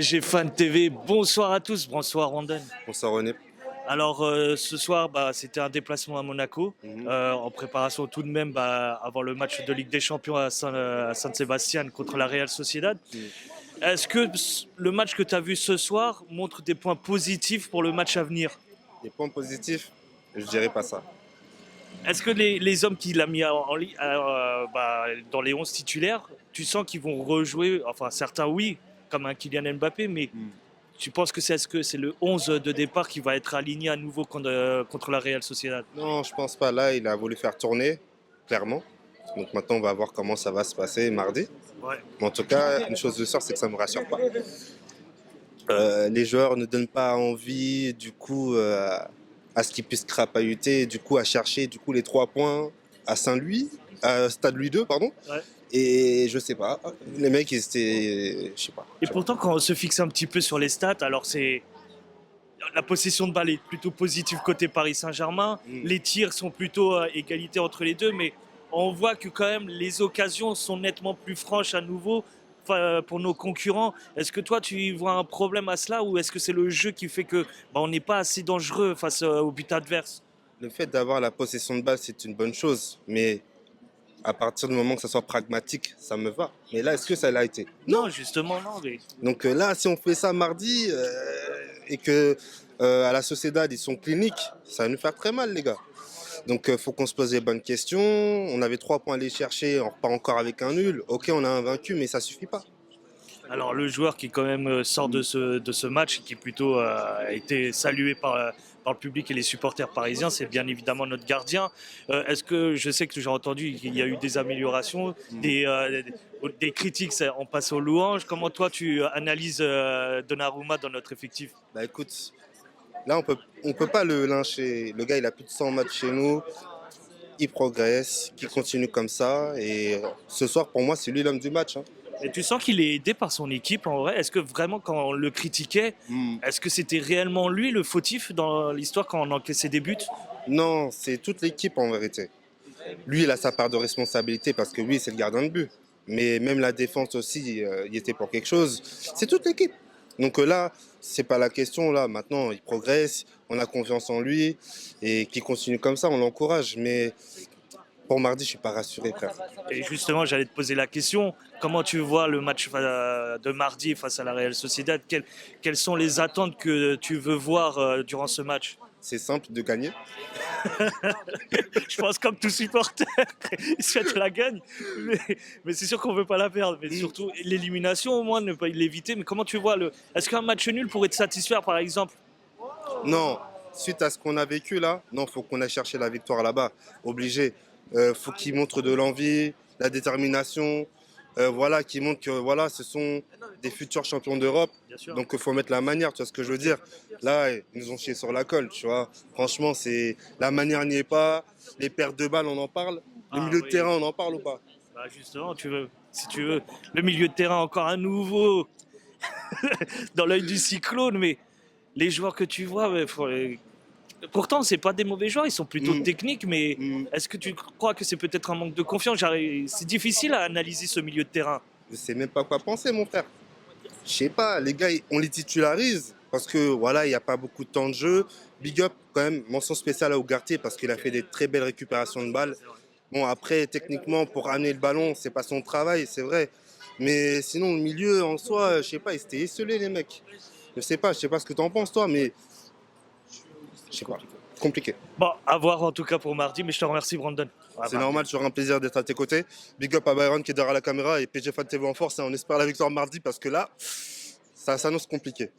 PSG Fan TV, bonsoir à tous, bonsoir Randon. Bonsoir René. Alors ce soir, c'était un déplacement à Monaco, Mhm. en préparation tout de même avant le match de Ligue des Champions à San Sebastián contre la Real Sociedad. Mhm. Est-ce que le match que tu as vu ce soir montre des points positifs pour le match à venir? Des points positifs, je dirais pas ça. Est-ce que les hommes qu'il a mis dans les 11 titulaires, tu sens qu'ils vont rejouer, enfin certains oui, comme un Kylian Mbappé, mais tu penses que est-ce que c'est le 11 de départ qui va être aligné à nouveau contre la Real Sociedad? Non, je pense pas. Là, il a voulu faire tourner, clairement. Donc maintenant, on va voir comment ça va se passer mardi. Ouais. Mais en tout cas, une chose de sûr, c'est que ça me rassure pas. Les joueurs ne donnent pas envie, du coup, à ce qu'ils puissent crapahuter, du coup, à chercher du coup les 3 points à Saint-Louis, à Stade Louis II, pardon. Ouais. Et je sais pas, les mecs, ils étaient, je sais pas. Et pourtant, quand on se fixe un petit peu sur les stats, alors c'est la possession de balle est plutôt positive côté Paris Saint-Germain. Les tirs sont plutôt égalité entre les deux, mais on voit que quand même les occasions sont nettement plus franches à nouveau pour nos concurrents. Est-ce que toi tu vois un problème à cela ou est-ce que c'est le jeu qui fait que on n'est pas assez dangereux face au but adverse? Le fait d'avoir la possession de balle, c'est une bonne chose, mais à partir du moment que ça soit pragmatique, ça me va. Mais là, est-ce que ça l'a été? Non, justement, non. Mais... Donc là, si on fait ça mardi et que à la Sociedad, ils sont cliniques, ça va nous faire très mal, les gars. Donc faut qu'on se pose les bonnes questions. On avait 3 points à aller chercher, on repart encore avec un nul. Ok, on a un vaincu, mais ça suffit pas. Alors le joueur qui quand même sort de ce match et qui plutôt a été salué par le public et les supporters parisiens, c'est bien évidemment notre gardien. Est-ce que je sais que j'ai entendu qu'il y a eu des améliorations, des critiques, on passe aux louanges. Comment toi tu analyses Donnarumma dans notre effectif? Bah écoute, là on peut pas le lyncher. Le gars il a plus de 100 matchs chez nous, il progresse, qu'il continue comme ça. Et ce soir pour moi c'est lui l'homme du match, hein. Et tu sens qu'il est aidé par son équipe en vrai? Est-ce que vraiment quand on le critiquait, est-ce que c'était réellement lui le fautif dans l'histoire quand on encaissait des buts? Non, c'est toute l'équipe en vérité. Lui, il a sa part de responsabilité parce que lui, c'est le gardien de but. Mais même la défense aussi, il était pour quelque chose. C'est toute l'équipe. Donc là, c'est pas la question. Là, maintenant, il progresse, on a confiance en lui et qu'il continue comme ça, on l'encourage. Mais pour mardi, je suis pas rassuré, frère. Et justement, j'allais te poser la question, comment tu vois le match de mardi face à la Real Sociedad? Quelles sont les attentes que tu veux voir durant ce match? C'est simple de gagner. Je pense comme tout supporter, il souhaite la gagne, mais c'est sûr qu'on ne veut pas la perdre. Mais surtout, l'élimination au moins, ne pas l'éviter. Mais comment tu vois Est-ce qu'un match nul pourrait te satisfaire, par exemple? Non, suite à ce qu'on a vécu là, non, faut qu'on aille chercher la victoire là-bas. Obligé. Faut qu'il montre de l'envie, la détermination. Voilà, qui montre que voilà, ce sont des futurs champions d'Europe. Donc il faut mettre la manière, tu vois ce que je veux dire. Là, ils nous ont chié sur la colle, tu vois. Franchement, c'est la manière n'y est pas. Les pertes de balles, on en parle. Le milieu de terrain, on en parle ou pas? Bah justement, si tu veux, le milieu de terrain encore un nouveau dans l'œil du cyclone, mais les joueurs que tu vois, pourtant c'est pas des mauvais joueurs, ils sont plutôt techniques, mais est-ce que tu crois que c'est peut-être un manque de confiance? C'est difficile à analyser ce milieu de terrain. Je sais même pas quoi penser, mon frère. Je sais pas, les gars, on les titularise parce que voilà, il n'y a pas beaucoup de temps de jeu. Big up quand même, mention spéciale à Ougarté parce qu'il a fait des très belles récupérations de balles. Bon, après, techniquement, pour ramener le ballon, c'est pas son travail, c'est vrai. Mais sinon, le milieu en soi, je sais pas, ils étaient esselés, les mecs. Je sais pas ce que t'en penses, toi, mais je sais pas, compliqué. Bon, à voir en tout cas pour mardi, mais je te remercie, Brandon. C'est normal, tu auras un plaisir d'être à tes côtés. Big up à Byron qui est derrière la caméra et PG Fan TV en force. Et on espère la victoire mardi parce que là, ça s'annonce compliqué.